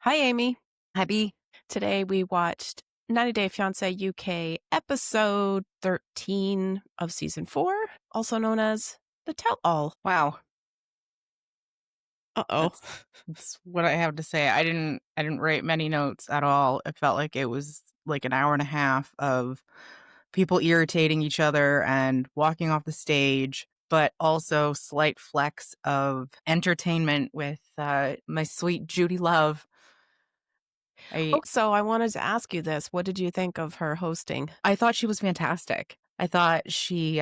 Hi, Amy. Abby. Today we watched 90 Day Fiancé UK episode 13 of season 4, also known as The Tell All. Wow, Uh-oh. that's what I have to say. I didn't write many notes at all. It felt like it was like an hour and a half of people irritating each other and walking off the stage, but also slight flecks of entertainment with my sweet Judy Love. I Oh, so I wanted to ask you this. What did you think of her hosting? I thought she was fantastic. I thought she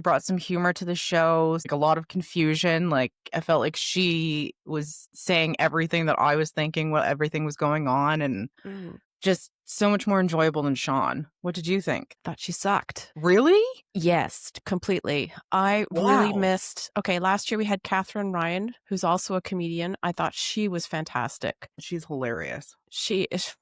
brought some humor to the show, like a lot of confusion. Like I felt like she was saying everything that I was thinking while everything was going on, and Mm, just so much more enjoyable than Sean. What did you think? thought she sucked. Really? Yes, completely. I really Wow. missed. Okay, last year we had Katherine Ryan, who's also a comedian. I thought she was fantastic. She's hilarious. She is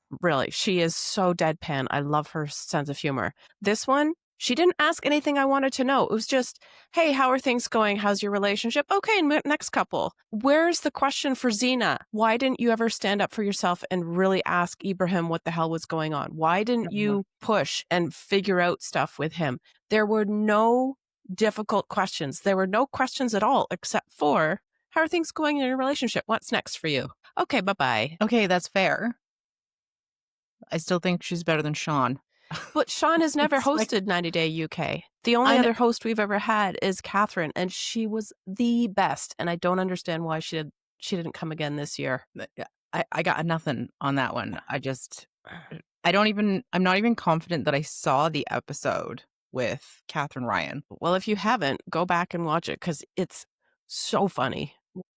so deadpan. I love her sense of humor. This one, she didn't ask anything I wanted to know. It was just, hey, how are things going? How's your relationship? Okay, next couple. Where's the question for Zena? Why didn't you ever stand up for yourself and really ask Ibrahim what the hell was going on? Why didn't Mhm. you push and figure out stuff with him? There were no difficult questions. There were no questions at all except for, how are things going in your relationship? What's next for you? Okay, bye-bye. Okay, that's fair. I still think she's better than Sean. But Sean has never It's like hosted 90 Day UK. The only I know. other host we've ever had is Catherine, and she was the best. And I don't understand why she didn't come again this year. Yeah, I got nothing on that one. I'm not even confident that I saw the episode with Katherine Ryan. Well, if you haven't, go back and watch it because it's so funny.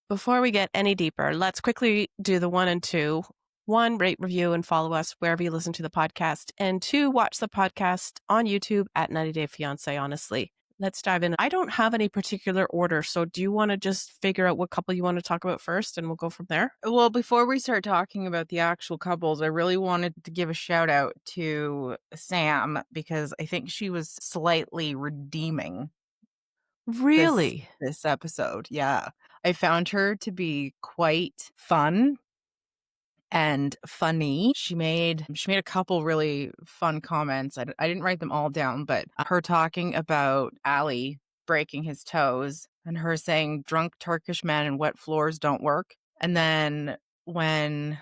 Before we get any deeper, let's quickly do the 1 and 2. 1, rate, review, and follow us wherever you listen to the podcast. And 2, watch the podcast on YouTube at 90 Day Fiancé, honestly. Let's dive in. I don't have any particular order, so do you want to just figure out what couple you want to talk about first and we'll go from there? Well, before we start talking about the actual couples, I really wanted to give a shout out to Sam because I think she was slightly redeeming this Really? this episode. Yeah. I found her to be quite fun and funny. She made a couple really fun comments. I didn't write them all down, but her talking about Ali breaking his toes and her saying drunk Turkish men and wet floors don't work. And then when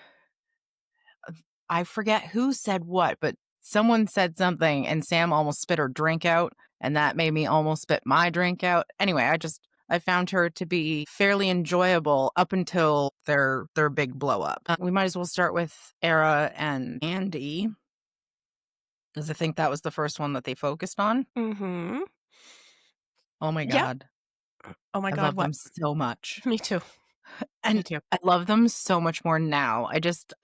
I forget who said what, but someone said something and Sam almost spit her drink out, and that made me almost spit my drink out. Anyway, I found her to be fairly enjoyable up until their big blow up. We might as well start with Era and Andy, because I think that was the first one that they focused on. Mm-hmm. Oh my Yep. God. Oh my I God, love what? them so much. Me too. Me And too. I love them so much more now.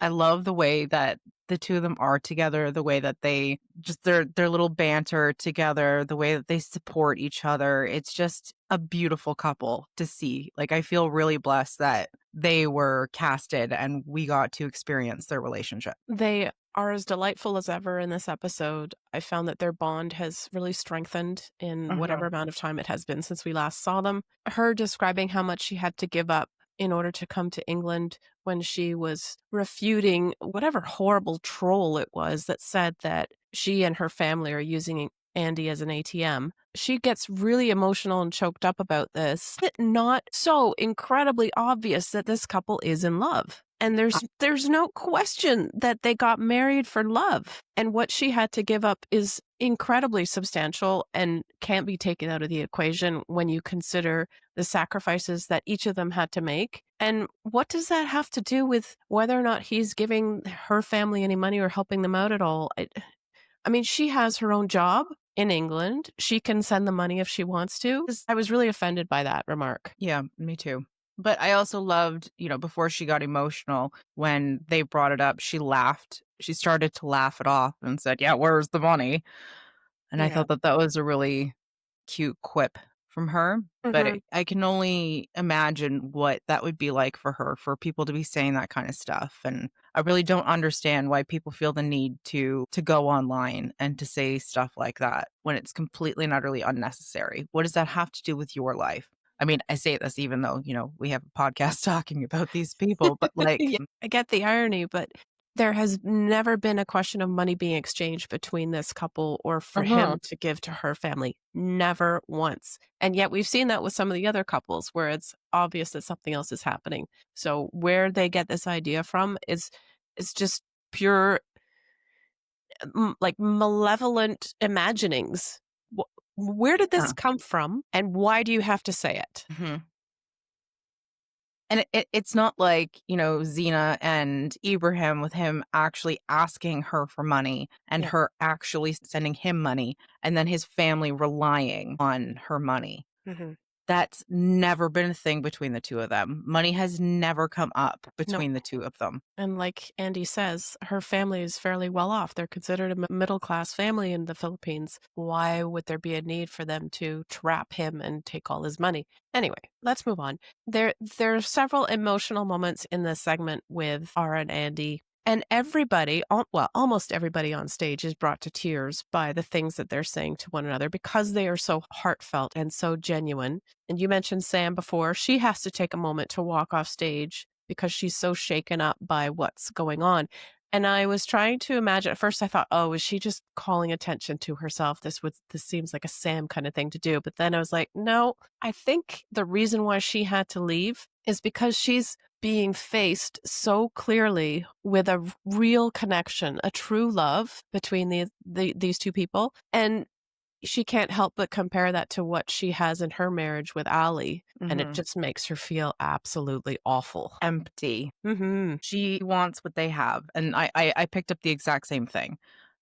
I love the way that the two of them are together, the way that they just their little banter together, the way that they support each other. It's just a beautiful couple to see. Like I feel really blessed that they were casted and we got to experience their relationship. They are as delightful as ever in this episode. I found that their bond has really strengthened in whatever Mhm. amount of time it has been since we last saw them. Her describing how much she had to give up in order to come to England when she was refuting whatever horrible troll it was that said that she and her family are using Andy as an ATM. She gets really emotional and choked up about this. It's not so incredibly obvious that this couple is in love. And there's no question that they got married for love. And what she had to give up is incredibly substantial and can't be taken out of the equation when you consider the sacrifices that each of them had to make. And what does that have to do with whether or not he's giving her family any money or helping them out at all? I mean, she has her own job in England. She can send the money if she wants to. I was really offended by that remark. Yeah, me too. But I also loved, before she got emotional, when they brought it up, she laughed. She started to laugh it off and said, "Yeah, where's the money?" And I Yeah. thought that that was a really cute quip from her. But Hmm. I can only imagine what that would be like for her, for people to be saying that kind of stuff. And I really don't understand why people feel the need to go online and to say stuff like that when it's completely and utterly unnecessary. What does that have to do with your life? I mean, I say this even though, we have a podcast talking about these people, but like, Yeah, I get the irony, but there has never been a question of money being exchanged between this couple or for uh-huh. him to give to her family. Never once. And yet we've seen that with some of the other couples where it's obvious that something else is happening. So where they get this idea from is just pure like malevolent imaginings. Where did this Yeah. come from and why do you have to say it? Mhm. And it's not like, Xena and Ibrahim with him actually asking her for money and Yeah. her actually sending him money and then his family relying on her money. Mhm. That's never been a thing between the 2 of them. Money has never come up Nope. between the 2 of them. And like Andy says, her family is fairly well off. They're considered a middle class family in the Philippines. Why would there be a need for them to trap him and take all his money? Anyway, let's move on. There are several emotional moments in this segment with R and Andy. And everybody, well, almost everybody on stage is brought to tears by the things that they're saying to one another because they are so heartfelt and so genuine. And you mentioned Sam before. She has to take a moment to walk off stage because she's so shaken up by what's going on. And I was trying to imagine at first I thought, "Oh, is she just calling attention to herself? This seems like a Sam kind of thing to do." But then I was like, "No, I think the reason why she had to leave is because she's being faced so clearly with a real connection, a true love between these two people, and she can't help but compare that to what she has in her marriage with Ali, and it Mhm. just makes her feel absolutely awful." Empty. Mhm. She wants what they have, and I picked up the exact same thing.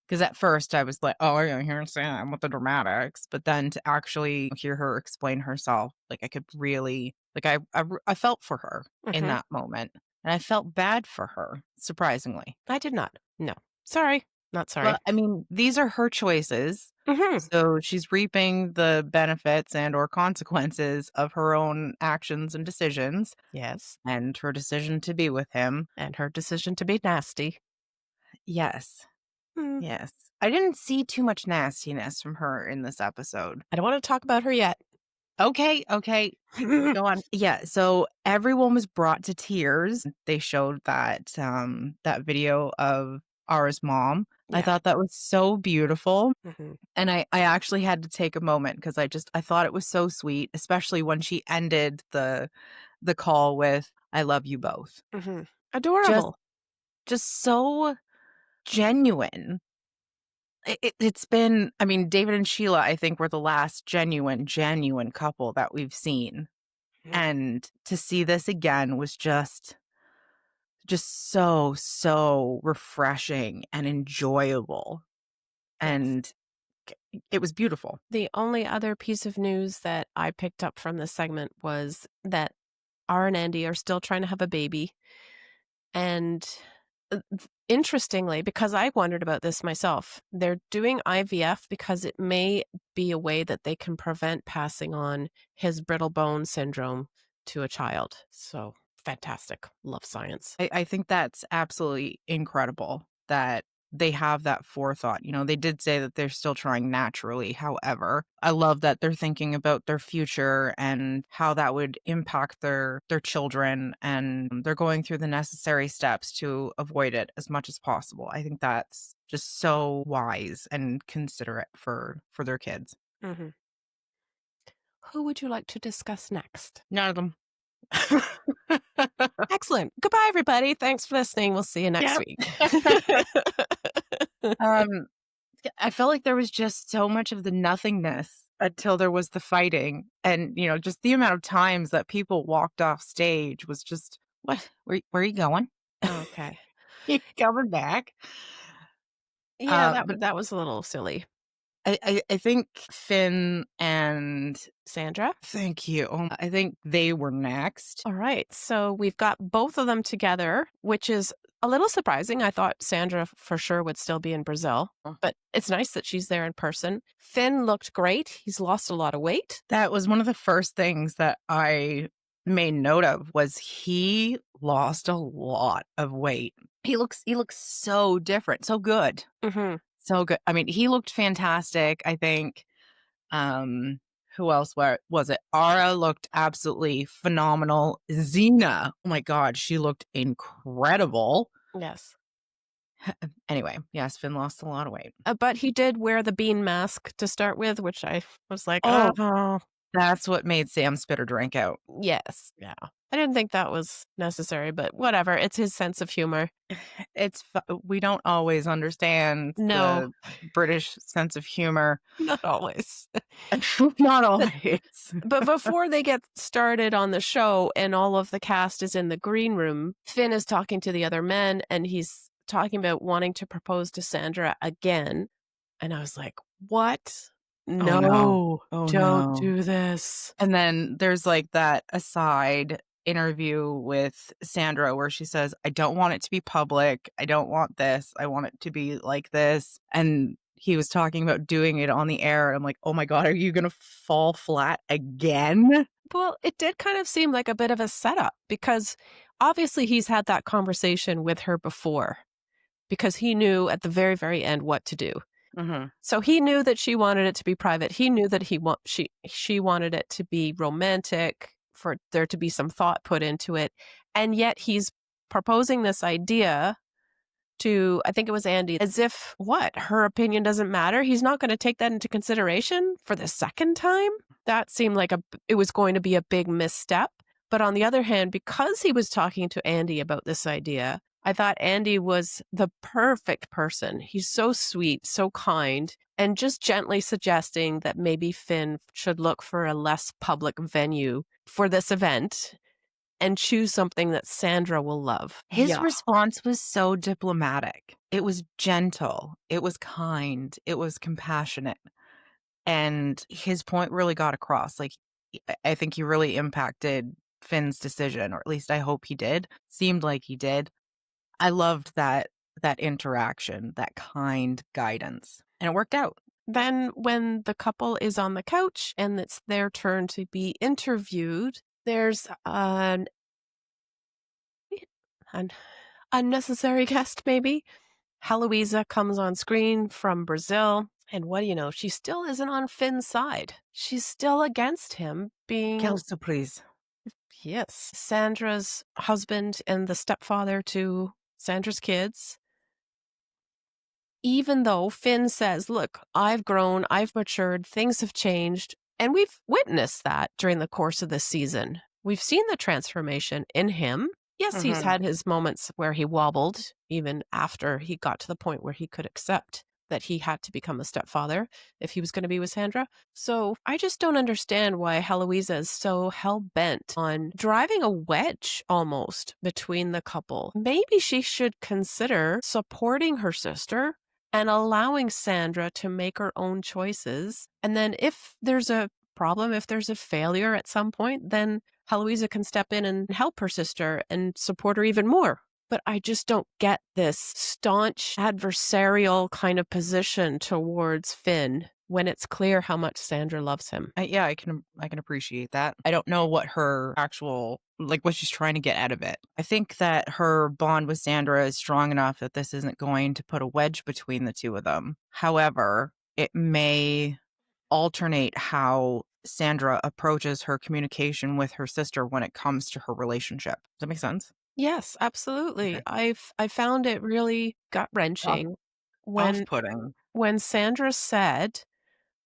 Because at first I was like, "Oh, yeah, here's Sam with the dramatics," but then to actually hear her explain herself, like, I could really like, I felt for her in Mhm. that moment, and I felt bad for her, surprisingly. I did not. No. Sorry. Not sorry. Well, I mean, these are her choices, Mhm. so she's reaping the benefits and or consequences of her own actions and decisions, Yes. and her decision to be with him. And her decision to be nasty. Yes. Mm. Yes. I didn't see too much nastiness from her in this episode. I don't wanna talk about her yet. Okay, okay. Go on. Yeah, so everyone was brought to tears. They showed that video of Ara's mom. I Yeah. thought that was so beautiful, Mhm. and I actually had to take a moment because I thought it was so sweet, especially when she ended the call with, "I love you both." Mhm. Just Adorable. just so genuine. It's been I mean, David and Sheila, I think, were the last genuine couple that we've seen, Mhm. and to see this again was just so refreshing and enjoyable, Yes. and it was beautiful. The only other piece of news that I picked up from this segment was that R and Andy are still trying to have a baby. And interestingly, because I wondered about this myself, they're doing IVF because it may be a way that they can prevent passing on his brittle bone syndrome to a child. So fantastic. Love science. I think that's absolutely incredible that they have that forethought. They did say that they're still trying naturally. However, I love that they're thinking about their future and how that would impact their children, and they're going through the necessary steps to avoid it as much as possible. I think that's just so wise and considerate for their kids. Mhm. Who would you like to discuss next? None of them. Excellent. Goodbye, everybody. Thanks for listening. We'll see you next Yep. week. um I felt like there was just so much of the nothingness until there was the fighting, and, just the amount of times that people walked off stage was just, "What? Where are you going? Okay. You coming back?" Yeah, But that was a little silly. I think Finn and Sandra? thank you. I think they were next. All right. So we've got both of them together, which is a little surprising. I thought Sandra for sure would still be in Brazil, but it's nice that she's there in person. Finn looked great. He's lost a lot of weight. That was one of the first things that I made note of was he lost a lot of weight. He looks so different, so good. Hmm. So good. I mean, he looked fantastic, I think. Um, Who else was it? Ara looked absolutely phenomenal. Xena, oh my god, she looked incredible. Yes. Anyway, yes, Finn lost a lot of weight. But he did wear the bean mask to start with, which I was like, Oh, "Oh, that's what made Sam spit her drink out. yes, yeah." I didn't think that was necessary, but whatever, it's his sense of humor. We don't always understand No, the British sense of humor. not always. Not always. But before they get started on the show and all of the cast is in the green room, Finn is talking to the other men and he's talking about wanting to propose to Sandra again. And I was like, "What? Oh, no. No, Oh, don't no. do this." And then there's, like, that aside interview with Sandra where she says, "I don't want it to be public. I don't want this. I want it to be like this." And he was talking about doing it on the air. I'm like, "Oh my god, are you gonna fall flat again?" Well, it did kind of seem like a bit of a setup because obviously he's had that conversation with her before because he knew at the very, very end what to do. Mhm. So he knew that she wanted it to be private. He knew that she wanted it to be romantic, for there to be some thought put into it. And yet he's proposing this idea to, I think it was Andy, as if what? Her opinion doesn't matter. He's not going to take that into consideration for the second time. That seemed like it was going to be a big misstep. But on the other hand, because he was talking to Andy about this idea, I thought Andy was the perfect person. He's so sweet, so kind, and just gently suggesting that maybe Finn should look for a less public venue for this event and choose something that Sandra will love. His Yeah. response was so diplomatic. It was gentle, it was kind, it was compassionate, and his point really got across. Like, I think he really impacted Finn's decision, or at least I hope he did. Seemed like he did. I loved that interaction, that kind guidance, and it worked out. Then, when the couple is on the couch and it's their turn to be interviewed, there's an unnecessary guest, maybe. Heloisa comes on screen from Brazil, and what do you know? She still isn't on Finn's side. She's still against him being, Kelso, please. yes, Sandra's husband and the stepfather to Sandra's kids. Even though Finn says, "Look, I've grown, I've matured, things have changed." And we've witnessed that during the course of this season. We've seen the transformation in him. Yes, he's Mhm. had his moments where he wobbled, even after he got to the point where he could accept that he had to become a stepfather if he was going to be with Sandra. So I just don't understand why Heloisa is so hell bent on driving a wedge almost between the couple. Maybe she should consider supporting her sister and allowing Sandra to make her own choices. And then if there's a problem, if there's a failure at some point, then Heloisa can step in and help her sister and support her even more. But I just don't get this staunch adversarial kind of position towards Finn when it's clear how much Sandra loves him. Yeah, I can appreciate that. I don't know what her actual like, what she's trying to get out of it. I think that her bond with Sandra is strong enough that this isn't going to put a wedge between the 2 of them. However, it may alternate how Sandra approaches her communication with her sister when it comes to her relationship. Does that make sense? Yes, absolutely. Okay. I found it really Off gut-wrenching when off-putting. Sandra said,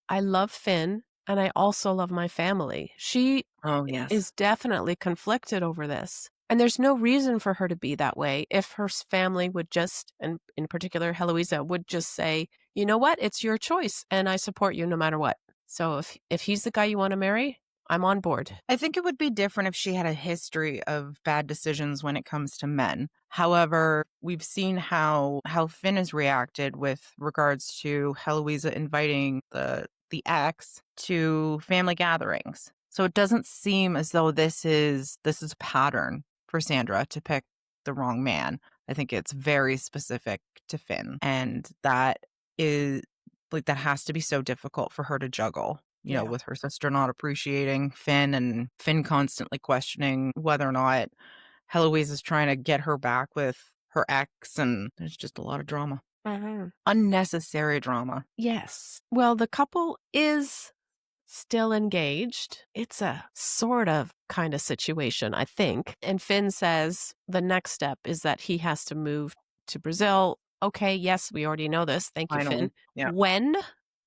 "I love Finn and I also love my family." She Oh, yes. is definitely conflicted over this. And there's no reason for her to be that way if her family would just, and in particular, Heloisa would just say, "You know what? It's your choice and I support you no matter what." So if he's the guy you want to marry, I'm on board. I think it would be different if she had a history of bad decisions when it comes to men. However, we've seen how Finn has reacted with regards to Heloisa inviting the ex to family gatherings. So it doesn't seem as though this is a pattern for Sandra to pick the wrong man. I think it's very specific to Finn, and that is like that has to be so difficult for her to juggle, Yeah. with her sister not appreciating Finn and Finn constantly questioning whether or not Heloise is trying to get her back with her ex, and there's just a lot of drama. Mhm. Unnecessary drama. Yes. Well, the couple is still engaged. It's a sort of kind of situation, I think. And Finn says the next step is that he has to move to Brazil. Okay, yes, we already know this. Thank you, Finn. Finally. Yeah. When?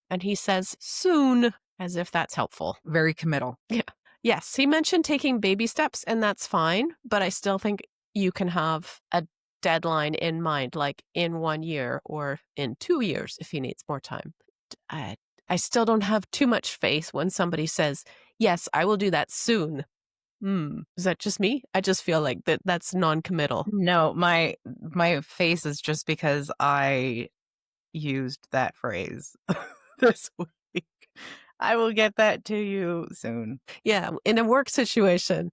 And he says soon, as if that's helpful. Very committal. Yeah. Yes, he mentioned taking baby steps, and that's fine, but I still think you can have a deadline in mind, like in 1 year or in 2 years if he needs more time. I I still don't have too much faith when somebody says, "Yes, I will do that soon." Is that just me? I just feel like that's non-committal. No, my face is just because I used that phrase this week. I will get that to you soon. Yeah, in a work situation,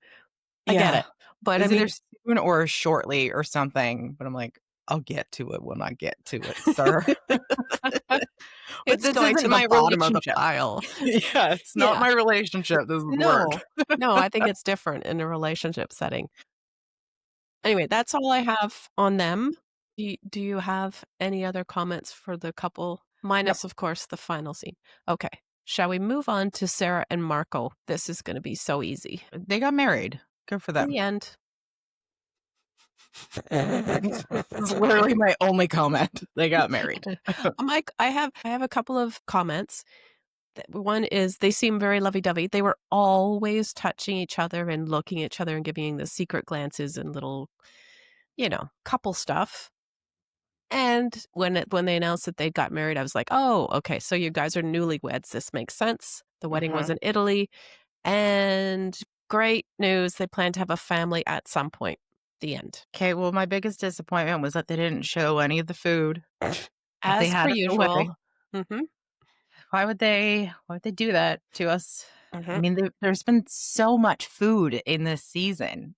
I get Yeah. it. But I It's either mean, soon or shortly or something, but I'm like, "I'll get to it when I get to it, sir." But it's this going to isn't the my bottom of the relationship. pile. Yeah, it's not Yeah. my relationship, this is work. No. No, I think it's different in a relationship setting. Anyway, that's all I have on them. Do you have any other comments for the couple? Yep, Minus, of course, the final scene. Okay. Shall we move on to Sarah and Marco? This is gonna be so easy. they got married. Good for them. The end. This is literally my only comment. They got married. Mike, I have a couple of comments. One is they seem very lovey-dovey. They were always touching each other and looking at each other and giving the secret glances and little, couple stuff. And when they announced that they got married, I was like, "Oh, okay, so you guys are newlyweds. This makes sense." The wedding was Mhm. in Italy, and great news, they plan to have a family at some point. The end. 'Kay, well, my biggest disappointment was that they didn't show any of the food that they As per had at the usual. wedding. Mhm, Why would they do that to us? I mhm. mean, there's been so much food in this season,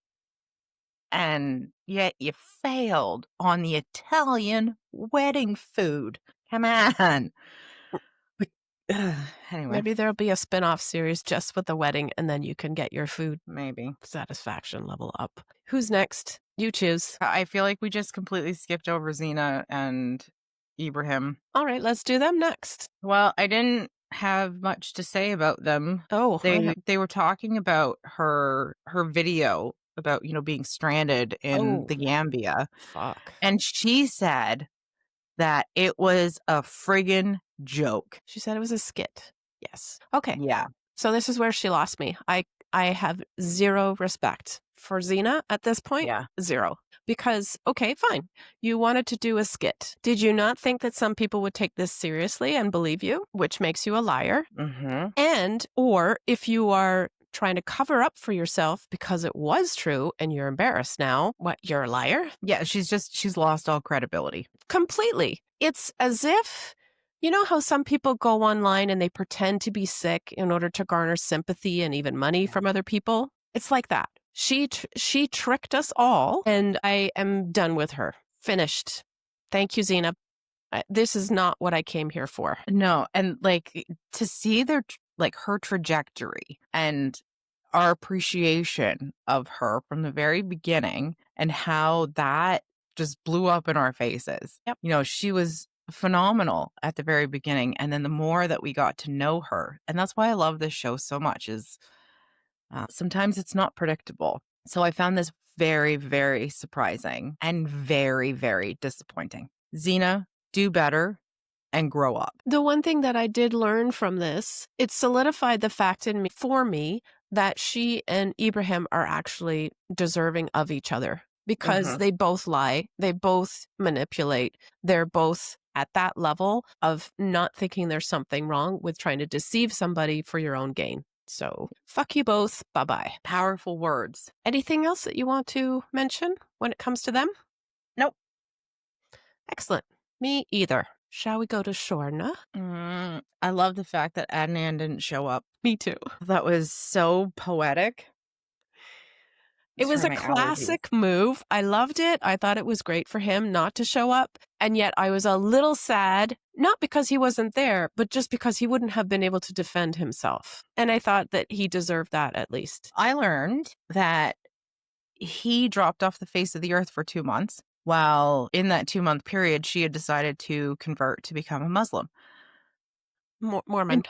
and yet you failed on the Italian wedding food. Come on. Like, anyway, Maybe there'll be a spin-off series just with the wedding, and then you can get your food maybe. satisfaction level up. Who's next? You choose. I feel like we just completely skipped over Xena and Ibrahim. Alright, let's do them next. Well, I didn't have much to say about them. Oh, I have They were talking about her video about, being stranded in oh, the Gambia, fuck. and she said that it was a friggin' joke. She said it was a skit. Yes. Okay. Yeah, So this is where she lost me. I have 0 respect for Xena at this point, yeah. 0. Because, okay, fine. You wanted to do a skit. Did you not think that some people would take this seriously and believe you, which makes you a liar? Mhm. And or if you are trying to cover up for yourself because it was true and you're embarrassed now, what, you're a liar? Yeah, she's lost all credibility. Completely. It's as if you know how some people go online and they pretend to be sick in order to garner sympathy and even money Yeah. from other people? It's like that. She tricked us all, and I am done with her. Finished. Thank you, Zena. This is not what I came here for. No, and, like, to see her trajectory and our appreciation of her from the very beginning and how that just blew up in our faces. Yep. She was phenomenal at the very beginning, and then the more that we got to know her, and that's why I love this show so much is, sometimes it's not predictable. So I found this very, very surprising and very, very disappointing. Xena, do better and grow up. The one thing that I did learn from this, it solidified the fact in me for me that she and Ibrahim are actually deserving of each other because Mhm. they both lie, they both manipulate, they're both at that level of not thinking there's something wrong with trying to deceive somebody for your own gain. So, fuck you both. Bye-bye. Powerful words. Anything else that you want to mention when it comes to them? Nope. Excellent. Me either. Shall we go to Shorna? I love the fact that Adnan didn't show up. Me too. That was so poetic. It was Sorry, a my allergies. classic move. I loved it. I thought it was great for him not to show up. And yet I was a little sad, not because he wasn't there, but just because he wouldn't have been able to defend himself. And I thought that he deserved that at least. I learned that he dropped off the face of the earth for 2 months, while in that 2-month period, she had decided to convert to become a Muslim. Mormon. And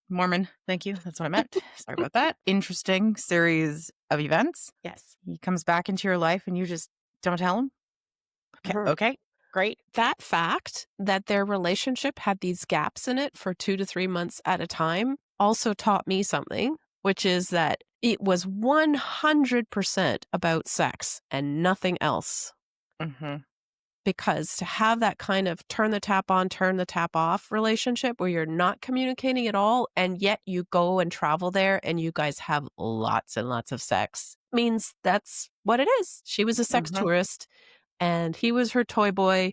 Mormon. Thank you. That's what I meant. Sorry about that. Interesting series of events. Yes. He comes back into your life and you just don't tell him? Okay. Mhm. Okay. Great. That fact that their relationship had these gaps in it for 2 to 3 months at a time also taught me something, which is that it was 100% about sex and nothing else. Mhm. Because to have that kind of turn the tap on, turn the tap off relationship where you're not communicating at all, and yet you go and travel there and you guys have lots and lots of sex means that's what it is. She was a sex Mhm. tourist and he was her toy boy.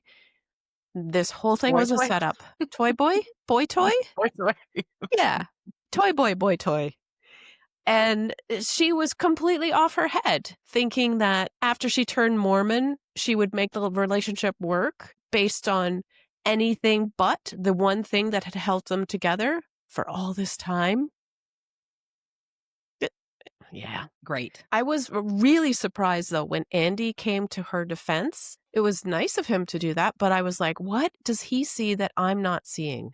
This whole thing Boy was a toy. setup. Toy boy? Boy toy? Boy toy. Yeah. Toy boy, boy toy. And she was completely off her head, thinking that after she turned Mormon, she would make the relationship work based on anything but the one thing that had held them together for all this time. Yeah. Great. I was really surprised though when Andy came to her defense. It was nice of him to do that, but I was like, what does he see that I'm not seeing?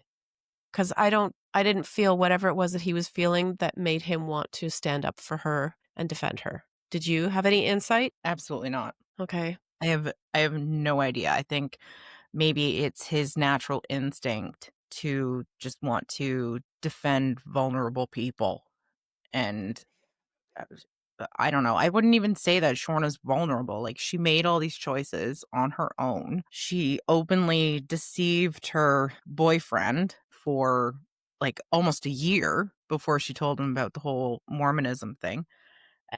'Cause I didn't feel whatever it was that he was feeling that made him want to stand up for her and defend her. Did you have any insight? Absolutely not. Okay. I have no idea. I think maybe it's his natural instinct to just want to defend vulnerable people. And I don't know. I wouldn't even say that Shauna's vulnerable. Like, she made all these choices on her own. She openly deceived her boyfriend for like almost a year before she told him about the whole Mormonism thing.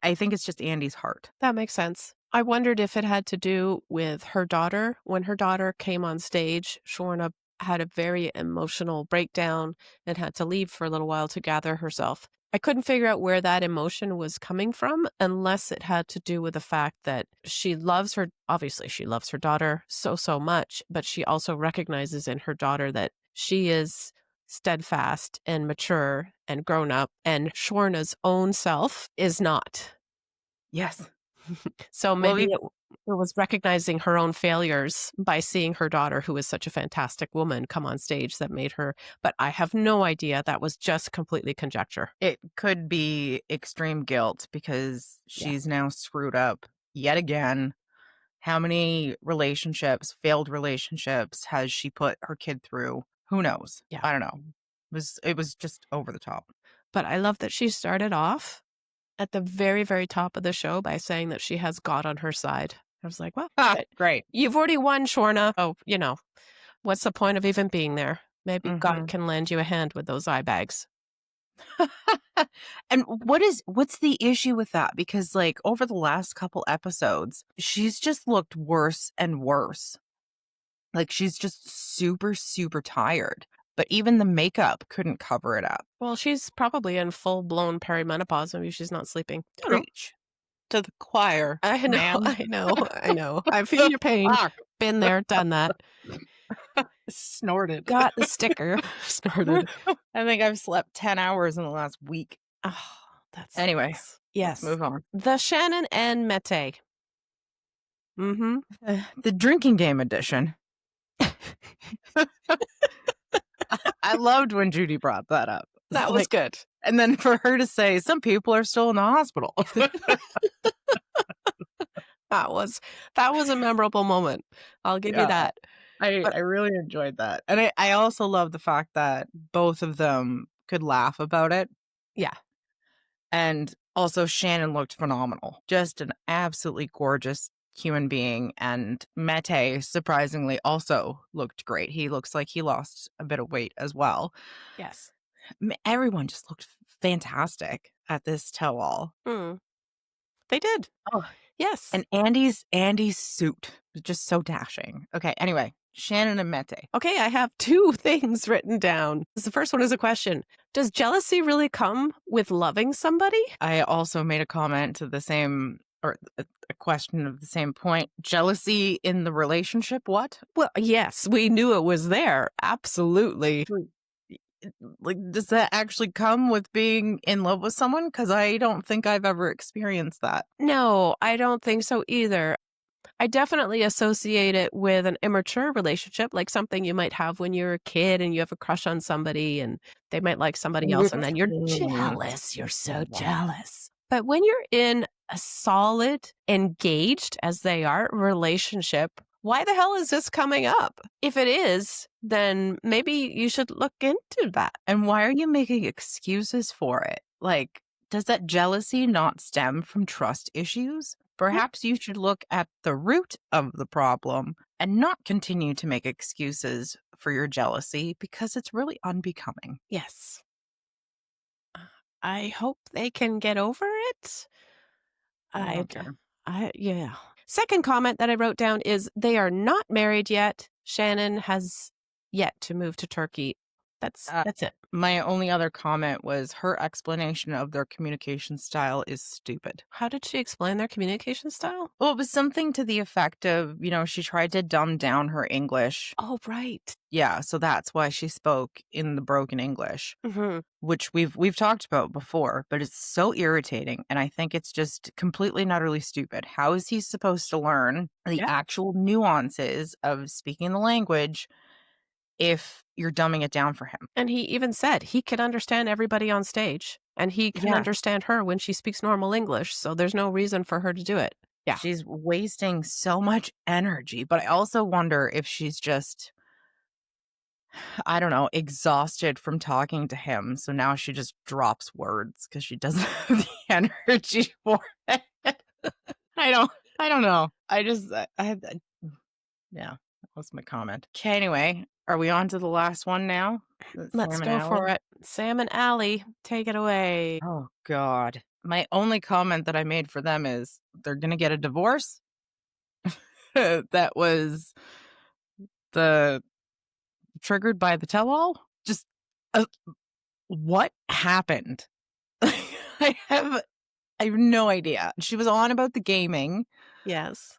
I think it's just Andy's heart. That makes sense. I wondered if it had to do with her daughter. When her daughter came on stage, Shorna had a very emotional breakdown and had to leave for a little while to gather herself. I couldn't figure out where that emotion was coming from unless it had to do with the fact that she loves her obviously she loves her daughter so so much, but she also recognizes in her daughter that she is steadfast and mature and grown up and Shorna's own self is not. Yes. So Well, maybe it was recognizing her own failures by seeing her daughter, who is such a fantastic woman, come on stage that made her but I have no idea, that was just completely conjecture. it could be extreme guilt because Yeah, she's now screwed up yet again. How many relationships, failed relationships, has she put her kid through? Who knows? yeah. I don't know. It was just over the top. But I love that she started off at the very, very top of the show by saying that she has God on her side. I was like, "Well, Ah, good. great. You've already won, Shorna. Oh, what's the point of even being there? Maybe God Mhm. can lend you a hand with those eye bags." And what's the issue with that? Because, like, over the last couple episodes, she's just looked worse and worse. Like, she's just super, super tired, but even the makeup couldn't cover it up. Well, she's probably in full-blown perimenopause, maybe she's not sleeping. Don't know. Preach to the choir, I know, ma'am. I know, I know. I feel your pain. Ah, Been there, done that. snorted. Got the sticker. Snorted. I think I've slept 10 hours in the last week. Oh, that Anyway, sucks. let's Yes. move on. The Shannon and Mete. Mhm. The drinking game edition. I loved when Judy brought that up. It's That was like, good. and then for her to say, some people are still in the hospital. That was that was a memorable moment. I'll give you Yeah, that. But I really enjoyed that. And I also love the fact that both of them could laugh about it. yeah, And also, Shannon looked phenomenal. Just an absolutely gorgeous human being. And Mete, surprisingly, also looked great. He looks like he lost a bit of weight as well. yes. Everyone just looked fantastic at this tell all. Mm, they did. Oh, Yes. and Andy's suit was just so dashing. Okay, anyway, Shannon and Mete. Okay, I have 2 things written down. The first one is a question. Does jealousy really come with loving somebody? I also made a comment to the same or a question of the same point. Jealousy in the relationship? What? Well, yes, we knew it was there. Absolutely. Like, does that actually come with being in love with someone? Because I don't think I've ever experienced that. No, I don't think so either. I definitely associate it with an immature relationship, like something you might have when you're a kid and you have a crush on somebody and they might like somebody else, and then you're Mhm. jealous. You're so Yeah. jealous. But when you're in a solid, engaged, as they are, relationship, why the hell is this coming up? If it is, then maybe you should look into that. And why are you making excuses for it? Like, does that jealousy not stem from trust issues? Mm, Perhaps you should look at the root of the problem and not continue to make excuses for your jealousy because it's really unbecoming. yes. I hope they can get over it. I don't I'd care. yeah. Second comment that I wrote down is they are not married yet. Shannon has yet to move to Turkey. Uh, That's it. my only other comment was her explanation of their communication style is stupid. How did she explain their communication style? Well, it was something to the effect of, she tried to dumb down her English. Oh, right. Yeah, so that's why she spoke in the broken English, Mhm. which we've talked about before, but it's so irritating, and I think it's just completely and utterly stupid. How is he supposed to learn the Yeah. actual nuances of speaking the language if you're dumbing it down for him? And he even said he can understand everybody on stage and he can Yeah, understand her when she speaks normal English, so there's no reason for her to do it. Yeah. she's wasting so much energy, but I also wonder if she's just, I don't know, exhausted from talking to him, so now she just drops words because she doesn't have the energy for it. I don't I don't know. I just I yeah, that was my comment. Okay, anyway, are we on to the last one now? Let's Sam and go for Allie? it. Sam and Allie, take it away. Oh god. My only comment that I made for them is they're gonna get a divorce. That was the triggered by the tell-all. Just, uh, what happened? I have no idea. She was on about the gaming, Yes.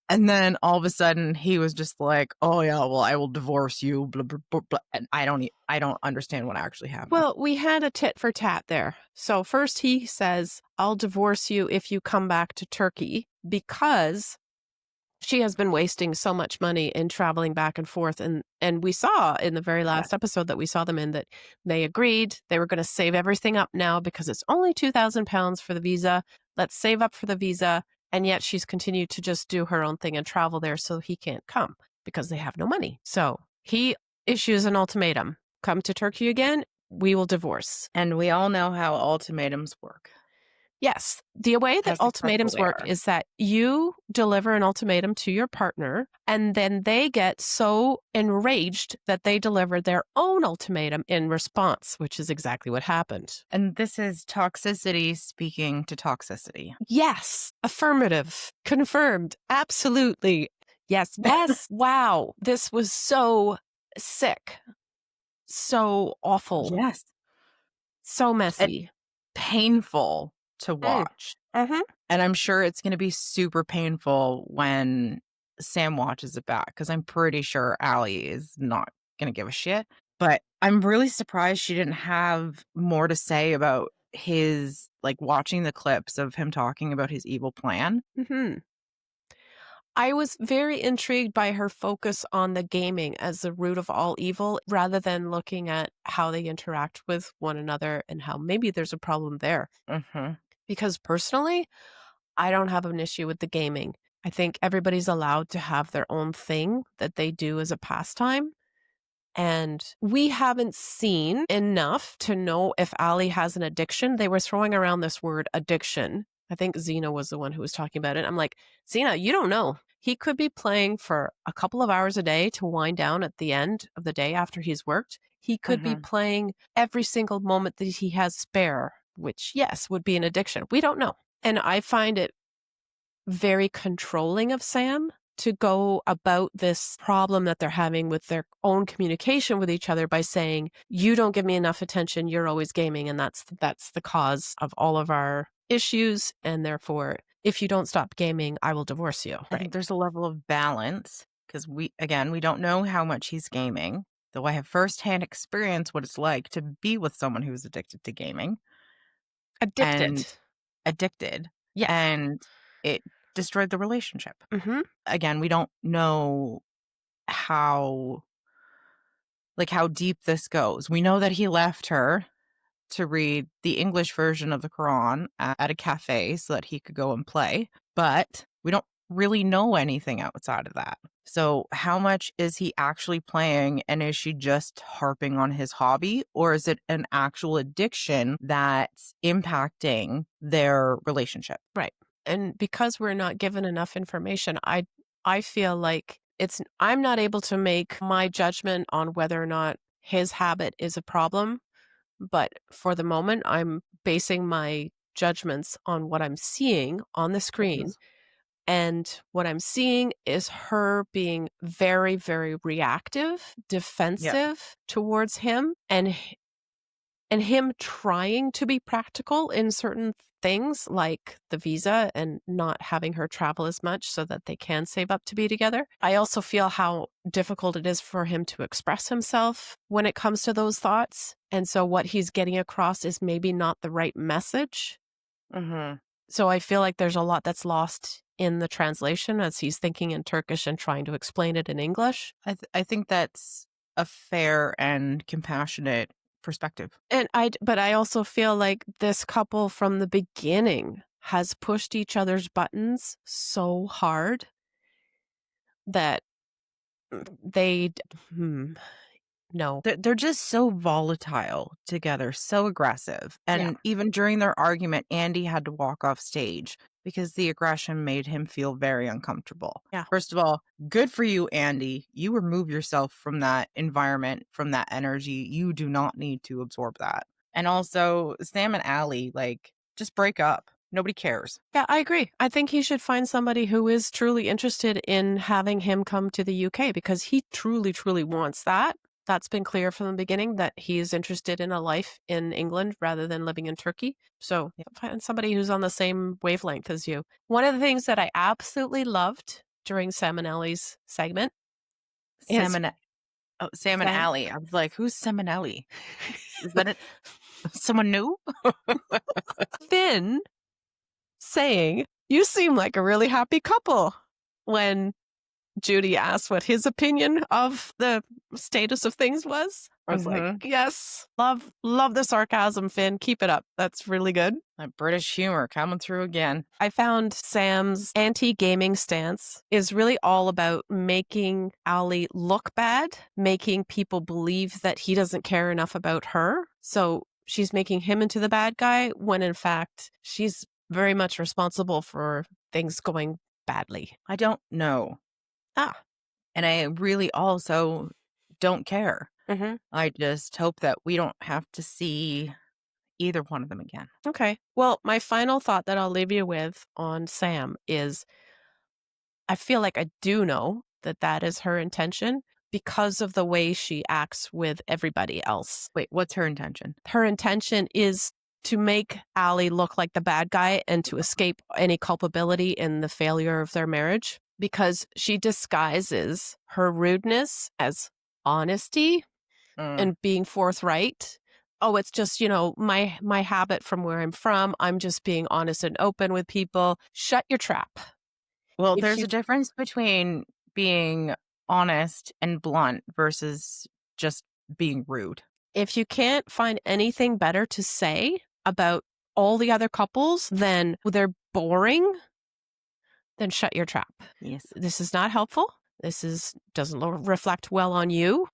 and then all of a sudden he was just like, "Oh yeah, well I will divorce you." Blah blah blah, blah. And I don't understand what actually happened. Well, we had a tit for tat there. So first he says, "I'll divorce you if you come back to Turkey," because she has been wasting so much money in traveling back and forth, and we saw in the very Yes. last episode that we saw them in that they agreed they were going to save everything up now because it's only £2,000 for the visa. Let's save up for the visa, and yet she's continued to just do her own thing and travel there so he can't come because they have no money. So, he issues an ultimatum. Come to Turkey again, we will divorce. And we all know how ultimatums work, Yes. The way that how successful ultimatums they work are. is that you deliver an ultimatum to your partner, and then they get so enraged that they deliver their own ultimatum in response, which is exactly what happened. And this is toxicity speaking to toxicity. Yes. Affirmative. Confirmed. Absolutely. Yes. Yes. Wow. This was so sick. So awful. Yes. So And messy. painful to Mm. watch. Mhm. And I'm sure it's gonna be super painful when Sam watches it back because 'cause I'm pretty sure Allie is not gonna give a shit. But I'm really surprised she didn't have more to say about his like, watching the clips of him talking about his evil plan. Mhm. I was very intrigued by her focus on the gaming as the root of all evil rather than looking at how they interact with one another and how maybe there's a problem there. Mhm, Because personally, I don't have an issue with the gaming. I think everybody's allowed to have their own thing that they do as a pastime. And we haven't seen enough to know if Ali has an addiction. They were throwing around this word addiction. I think Xena was the one who was talking about it. I'm like, Xena, you don't know. He could be playing for a couple of hours a day to wind down at the end of the day after he's worked. He could be mhm. playing every single moment that he has spare, which, yes, would be an addiction. We don't know. And I find it very controlling of Sam to go about this problem that they're having with their own communication with each other by saying, "You don't give me enough attention, you're always gaming, and that's the cause of all of our issues, and therefore, if you don't stop gaming, I will divorce you." I Right. think there's a level of balance because we don't know how much he's gaming, though I have firsthand experience what it's like to be with someone who's addicted to gaming Addicted. and addicted, Yes. and it destroyed the relationship. Mhm. Again, we don't know how how deep this goes. We know that he left her to read the English version of the Quran at a cafe so that he could go and play, but we don't really know anything outside of that. So, how much is he actually playing, and is she just harping on his hobby, or is it an actual addiction that's impacting their relationship? Right. And because we're not given enough information, I feel like I'm not able to make my judgment on whether or not his habit is a problem, but for the moment I'm basing my judgments on what I'm seeing on the screen. Yes. And what I'm seeing is her being very, very reactive, Yep. defensive towards him, and him trying to be practical in certain things like the visa and not having her travel as much so that they can save up to be together. I also feel how difficult it is for him to express himself when it comes to those thoughts. And so what he's getting across is maybe not the right message. Mhm. So I feel like there's a lot that's lost in the translation as he's thinking in Turkish and trying to explain it in English. I think that's a fair and compassionate perspective. But I also feel like this couple from the beginning has pushed each other's buttons so hard that they d no. They're just so volatile together, so aggressive, Yeah, and even during their argument, Andy had to walk off stage because the aggression made him feel very uncomfortable. yeah. First of all, good for you, Andy. You remove yourself from that environment, from that energy. You do not need to absorb that. And also, Sam and Allie, just break up. Nobody cares. Yeah, I agree. I think he should find somebody who is truly interested in having him come to the UK because he truly, truly wants that. That's been clear from the beginning that he is interested in a life in England rather than living in Turkey. So Yeah. find somebody who's on the same wavelength as you. One of the things that I absolutely loved during Sam and Ellie's segment Sam is and Sam and Sam. Allie. I was like, "Who's Sam and Ellie? Is that it? Someone new?" Finn saying, "You seem like a really happy couple," when Judy asked what his opinion of the status of things was. I was like, Mhm. "Yes, love the sarcasm, Finn. Keep it up. That's really good." That British humor coming through again. I found Sam's anti-gaming stance is really all about making Ali look bad, making people believe that he doesn't care enough about her. So she's making him into the bad guy when in fact she's very much responsible for things going badly. I don't know, Ah. and I really also don't care. Mhm. I just hope that we don't have to see either one of them again. Okay. Well, my final thought that I'll leave you with on Sam is I feel like I do know that that is her intention because of the way she acts with everybody else. Wait, what's her intention? Her intention is to make Ali look like the bad guy and to escape any culpability in the failure of their marriage because she disguises her rudeness as honesty Mm. and being forthright. Oh, it's just, my habit from where I'm from. I'm just being honest and open with people. Shut your trap. Well, If there's you a difference between being honest and blunt versus just being rude. if you can't find anything better to say about all the other couples than they're boring, then shut your trap. Yes. This is not helpful. This is doesn't reflect well on you,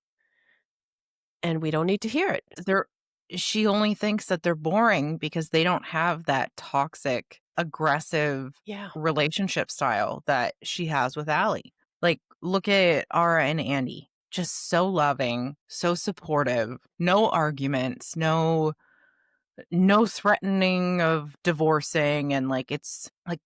and we don't need to hear it. They're She only thinks that they're boring because they don't have that toxic, aggressive Yeah. relationship style that she has with Allie. Like, look at Ara and Andy. Just so loving, so supportive, no arguments, no threatening of divorcing, and it's like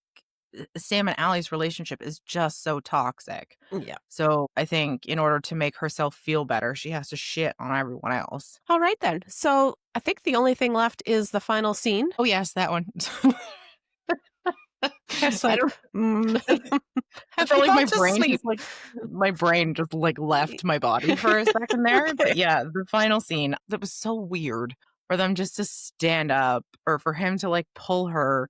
Sam and Allie's relationship is just so toxic. Yeah. So I think in order to make herself feel better, she has to shit on everyone else. All right then. So I think the only thing left is the final scene. Oh, yes, that one. It's I like, don't I have felt you like gone to sleep? my brain just, left my body for a second there, but Okay. yeah, the final scene, that was so weird for them just to stand up or for him to, pull her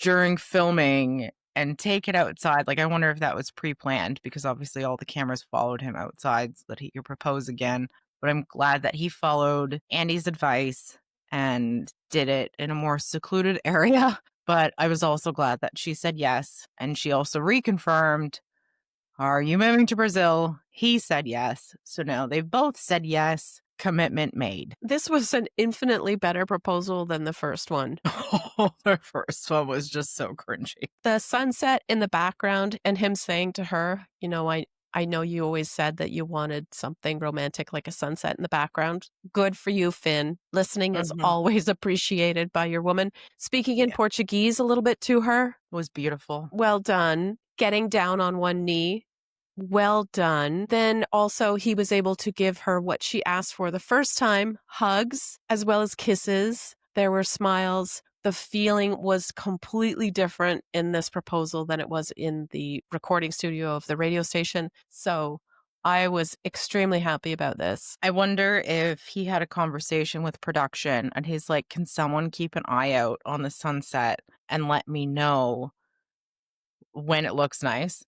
during filming and take it outside. Like, I wonder if that was pre-planned because obviously all the cameras followed him outside so that he could propose again. But I'm glad that he followed Andy's advice and did it in a more secluded area. But I was also glad that she said yes. And she also reconfirmed, are you moving to Brazil? He said yes. So now they've both said yes. Commitment made. This was an infinitely better proposal than the first one. The first one was just so cringy. The sunset in the background and him saying to her, I know you always said that you wanted something romantic like a sunset in the background. Good for you, Finn. Listening is Mhm. always appreciated by your woman. Speaking in Yeah, it Portuguese a little bit to her. was beautiful. Well done. Getting down on one knee. Well done. Then also he was able to give her what she asked for the first time, hugs as well as kisses. There were smiles. The feeling was completely different in this proposal than it was in the recording studio of the radio station. So I was extremely happy about this. I wonder if he had a conversation with production and he's like, "Can someone keep an eye out on the sunset and let me know when it looks nice?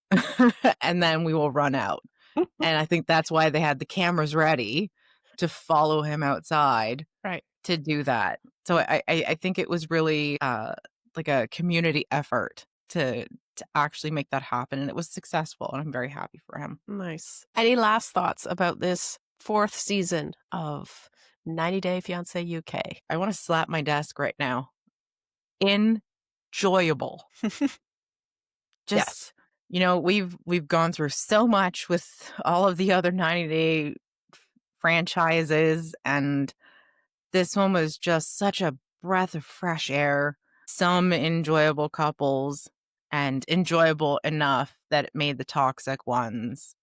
And then we will run out." And I think that's why they had the cameras ready to follow him outside Right. to do that. So I think it was really, like a community effort to actually make that happen, and it was successful, and I'm very happy for him. Nice. Any last thoughts about this fourth season of 90 Day Fiancé UK? I wanna slap my desk right now. Enjoyable. Yes. Just, we've gone through so much with all of the other 90 Day franchises, and this one was just such a breath of fresh air. Some enjoyable couples, and enjoyable enough that it made the toxic ones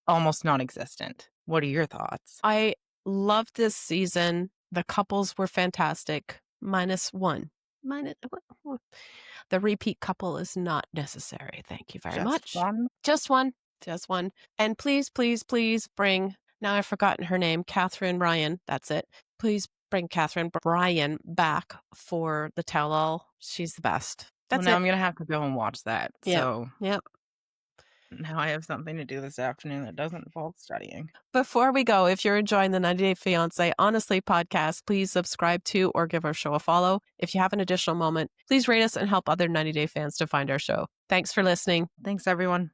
almost non-existent. What are your thoughts? I loved this season. The couples were fantastic, minus one. Minus the repeat couple is not necessary. Thank you very Just much. one? Just one. Just one. And please, please, please bring, now I've forgotten her name, Katherine Ryan. That's it. Please bring Katherine Ryan back for the tell all. She's the best. Well, That's now it. I'm gonna have to go and watch that. Yep. So Yep. now I have something to do this afternoon that doesn't involve studying. Before we go, if you're enjoying the 90 Day Fiancé Honestly podcast, please subscribe to or give our show a follow. If you have an additional moment, please rate us and help other 90 Day fans to find our show. Thanks for listening. Thanks, everyone.